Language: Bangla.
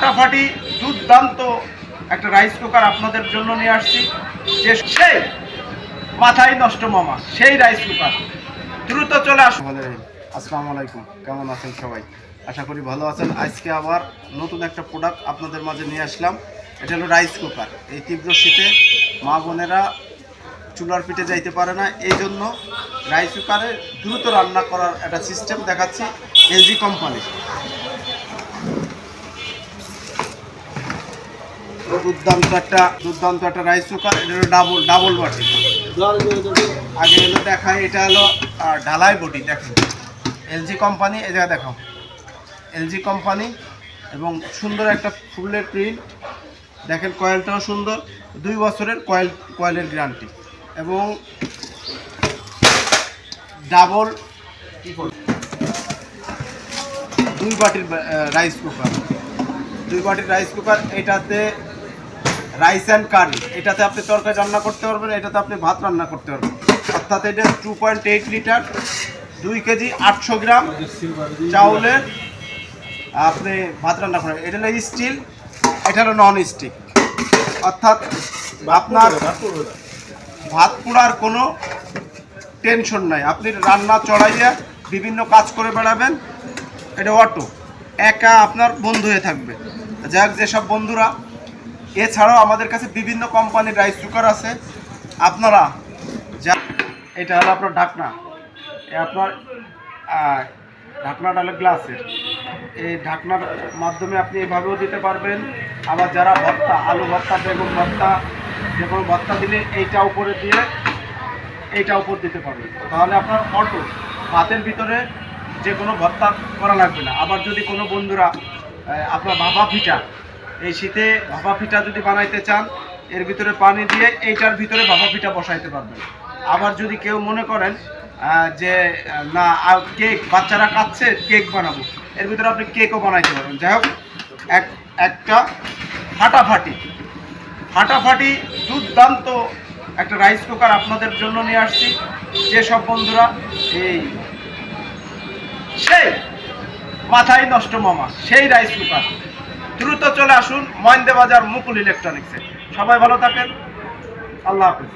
ফাটাফাটি দুর্দান্ত একটা রাইস কুকার আপনাদের জন্য নিয়ে আসছি, যে সেই মাথায় নষ্ট মামা, সেই রাইস কুকার। দ্রুত চলে আসুন। আসসালামু আলাইকুম, কেমন আছেন সবাই? আশা করি ভালো আছেন। আজকে আবার নতুন একটা প্রোডাক্ট আপনাদের মাঝে নিয়ে আসলাম। এটা হলো রাইস কুকার। এই তীব্র শীতে মা বোনেরা চুলার পিঠে যাইতে পারে না, এই জন্য রাইস কুকারে দ্রুত রান্না করার একটা সিস্টেম দেখাচ্ছি। এলজি কোম্পানি দুর্দান্ত একটা রাইস কুকার। এটা হলো ডাবল বাটি। আগে হলো দেখায়, এটা হলো ঢালাই বটি। দেখেন এলজি কোম্পানি, এই জায়গায় দেখো এলজি কোম্পানি, এবং সুন্দর একটা ফুলের প্রিন্ট। দেখেন কয়েলটাও সুন্দর, 2 বছরের কয়েলের গ্যারান্টি, এবং ডাবল 2 বাটির রাইস কুকার। 2 বাটির রাইস কুকার। এটাতে রাইস অ্যান্ড কারি, এটাতে আপনি তরকারি রান্না করতে পারবেন, এটাতে আপনি ভাত রান্না করতে পারবেন। অর্থাৎ এটা 2.8 লিটার, 2 কেজি 800 গ্রাম চাউলের আপনি ভাত রান্না করেন। এটা হলো স্টিল, এটা হলো নন স্টিক। অর্থাৎ আপনার ভাত পোড়ার কোনো টেনশন নাই। আপনি রান্না চড়াইয়া বিভিন্ন কাজ করে বেড়াবেন। এটা অটো, একা আপনার বন্ধু হয়ে থাকবে। যাক, যেসব বন্ধুরা, এছাড়াও আমাদের কাছে বিভিন্ন কোম্পানির রাইস কুকার আছে। আপনারা যা, এটা হলো আপনার ঢাকনা, আপনার ঢাকনাটা হলো গ্লাসের। এই ঢাকনার মাধ্যমে আপনি এভাবেও দিতে পারবেন। আবার যারা ভর্তা, আলু ভর্তা, বেগুন ভর্তা, যে কোনো ভর্তা দিলে এইটা উপরে দিয়ে এইটা উপর দিতে পারবেন। তাহলে আপনার অটো ভাতের ভিতরে যে কোনো ভর্তা করা লাগবে না। আবার যদি কোনো বন্ধুরা আপনার ভাপা পিঠা, এই শীতে ভাপা পিঠা যদি বানাইতে চান, এর ভিতরে পানি দিয়ে এইটার ভিতরে ভাপা পিঠা বসাইতে পারবেন। আবার যদি কেউ মনে করেন যে না, কেক বাচ্চারা খাচ্ছে, কেক বানাবো, এর ভিতরে আপনি কেকও বানাইতে পারবেন। যাই হোক, একটা ফাটাফাটি দুর্দান্ত একটা রাইস কুকার আপনাদের জন্য নিয়ে আসছি। যেসব বন্ধুরা এই সেই মাথায় নষ্ট মামা, সেই রাইস কুকার, দ্রুত চলে আসুন মহেন্দ্র বাজার মুকুল ইলেকট্রনিক্সে। সবাই ভালো থাকেন, আল্লাহ হাফেজ।